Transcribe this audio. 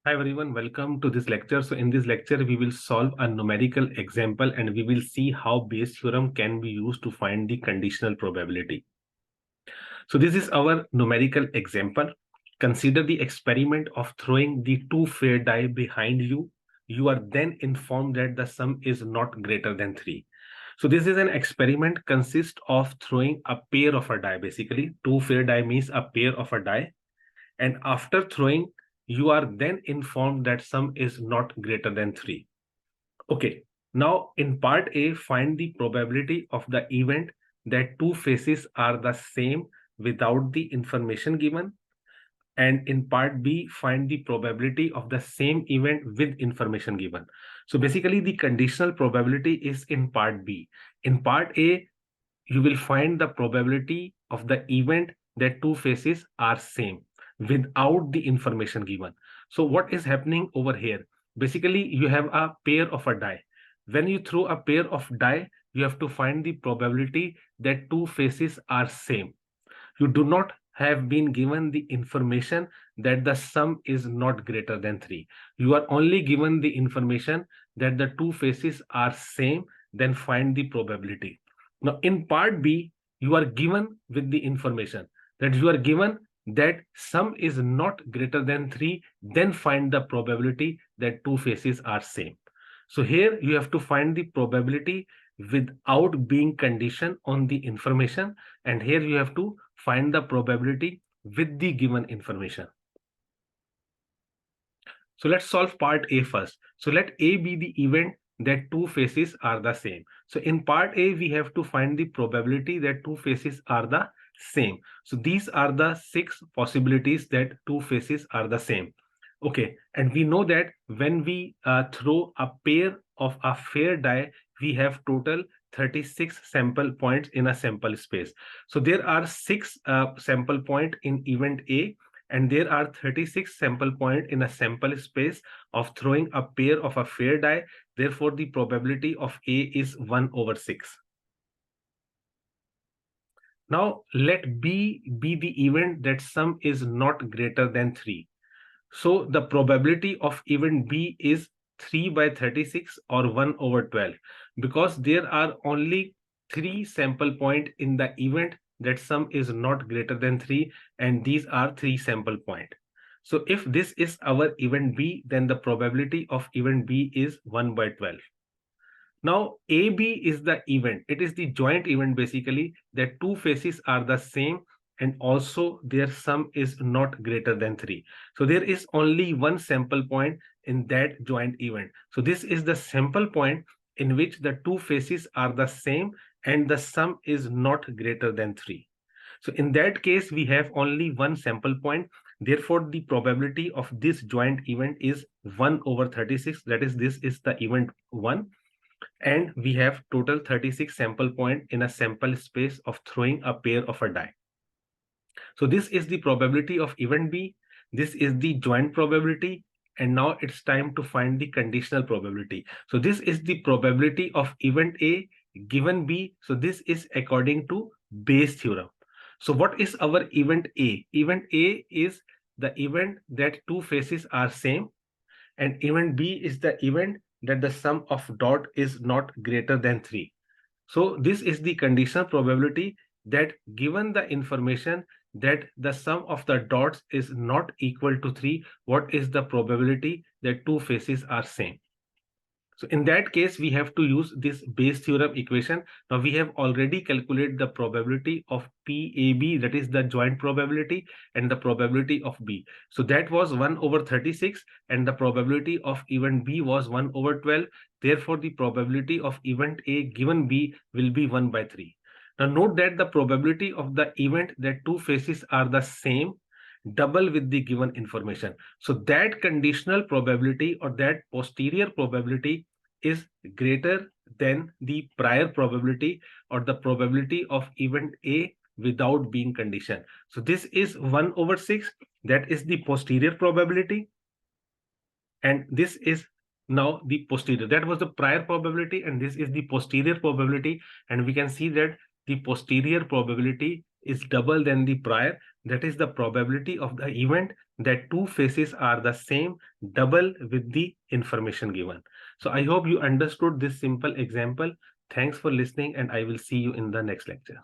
Hi everyone, welcome to this lecture. So in this lecture, we will solve a numerical example and we will see how Bayes theorem can be used to find the conditional probability. So this is our numerical example. Consider the experiment of throwing the two fair die behind you. You are then informed that the sum is not greater than 3. So this is an experiment consists of throwing a pair of a die. Basically, two fair die means a pair of a die. And after throwing, you are then informed that sum is not greater than 3. Okay, now in part A, find the probability of the event that two faces are the same without the information given. And in part B, find the probability of the same event with information given. So basically, the conditional probability is in part B. In part A, you will find the probability of the event that two faces are same without the information given. So what is happening over here? Basically, you have a pair of a die. When you throw a pair of die, you have to find the probability that two faces are same. You do not have been given the information that the sum is not greater than 3. You are only given the information that the two faces are same, then find the probability. Now, in part B, you are given with the information that you are given that sum is not greater than 3, then find the probability that two faces are same. So here you have to find the probability without being conditioned on the information, and here you have to find the probability with the given information. So let's solve part A first. So let A be the event that two faces are the same. So in part A, we have to find the probability that two faces are the same. So these are the 6 possibilities that two faces are the same. Okay, and we know that when we throw a pair of a fair die, we have total 36 sample points in a sample space. So there are 6 sample point in event A, and there are 36 sample point in a sample space of throwing a pair of a fair die. Therefore, the probability of A is 1/6. Now, let B be the event that sum is not greater than 3. So the probability of event B is 3/36 or 1/12, because there are only 3 sample point in the event that sum is not greater than 3, and these are 3 sample point. So if this is our event B, then the probability of event B is 1/12. Now, AB is the event. It is the joint event, basically, that two faces are the same and also their sum is not greater than 3. So there is only one sample point in that joint event. So this is the sample point in which the two faces are the same and the sum is not greater than 3. So in that case, we have only one sample point. Therefore, the probability of this joint event is 1/36. That is, this is the event 1. And we have total 36 sample point in a sample space of throwing a pair of a die. So this is the probability of event B. This is the joint probability. And now it's time to find the conditional probability. So this is the probability of event A given B. So this is according to Bayes theorem. So what is our event A? Event A is the event that two faces are same. And event B is the event that the sum of dot is not greater than 3. So this is the conditional probability that given the information that the sum of the dots is not equal to 3, what is the probability that two faces are same? So in that case, we have to use this Bayes theorem equation. Now we have already calculated the probability of PAB, that is the joint probability, and the probability of B. So that was 1/36, and the probability of event B was 1/12. Therefore, the probability of event A given B will be 1/3. Now note that the probability of the event that two faces are the same double with the given information. So that conditional probability or that posterior probability is greater than the prior probability or the probability of event A without being conditioned. So this is 1/6. That is the posterior probability. And this is now the posterior. That was the prior probability, and this is the posterior probability. And we can see that the posterior probability is double than the prior. That is the probability of the event that two faces are the same, double with the information given. So I hope you understood this simple example. Thanks for listening, and I will see you in the next lecture.